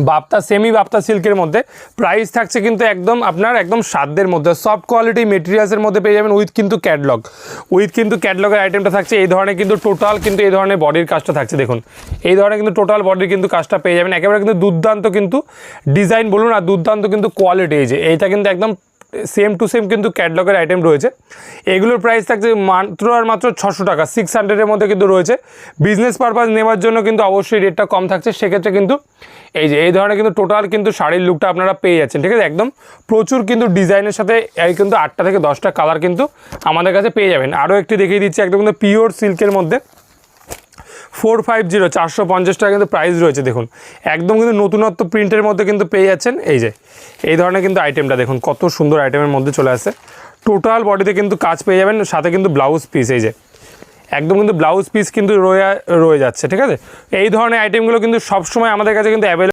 Bapta semi Bapta সিল্কের মধ্যে price থাকছে কিন্তু একদম আপনার একদম সাধ্যের মধ্যে, সফট কোয়ালিটি মেটেরিয়ালসের মধ্যে পেয়ে যাবেন উইথ কিন্তু ক্যাটলগের আইটেমটা থাকছে। এই ধরনের কিন্তু টোটাল কিন্তু এই ধরনের বডির কাজটা থাকছে, দেখুন এই ধরনের কিন্তু টোটাল বডির কিন্তু কাজটা পেয়ে যাবেন। একেবারে কিন্তু দুর্দান্ত কিন্তু ডিজাইন বলুন আর দুর্দান্ত কিন্তু কোয়ালিটি। এই যে এইটা কিন্তু একদম সেম টু সেম কিন্তু ক্যাটলগের আইটেম রয়েছে। এগুলোর প্রাইস থাকছে মাত্র আর মাত্র 600 টাকা, 600-এর মধ্যে কিন্তু রয়েছে। বিজনেস পারপাস নেওয়ার জন্য কিন্তু অবশ্যই রেটটা কম থাকছে, সেক্ষেত্রে কিন্তু এই যে এই ধরনের কিন্তু টোটাল কিন্তু শাড়ির লুকটা আপনারা পেয়ে যাচ্ছেন, ঠিক আছে। একদম প্রচুর কিন্তু ডিজাইনের সাথে এই কিন্তু 8টা থেকে 10টা কালার কিন্তু আমাদের কাছে পেয়ে যাবেন। আরও একটি দেখিয়ে দিচ্ছি, একদম কিন্তু পিওর সিল্কের মধ্যে 450 450 টাকা কিন্তু প্রাইস রয়েছে। দেখুন একদম কিন্তু নতুনত্ব প্রিন্টের মধ্যে কিন্তু পেয়ে যাচ্ছেন। এই যে এই ধরনের কিন্তু আইটেমটা দেখুন কত সুন্দর আইটেমের মধ্যে চলে আসে। টোটাল বডিতে কিন্তু কাজ পেয়ে যাবেন, সাথে কিন্তু ব্লাউজ পিস, এই যে একদম কিন্তু ব্লাউজ পিস কিন্তু রয়ে যাচ্ছে, ঠিক আছে। এই ধরনের আইটেমগুলো কিন্তু সবসময় আমাদের কাছে কিন্তু অ্যাভেলেবল।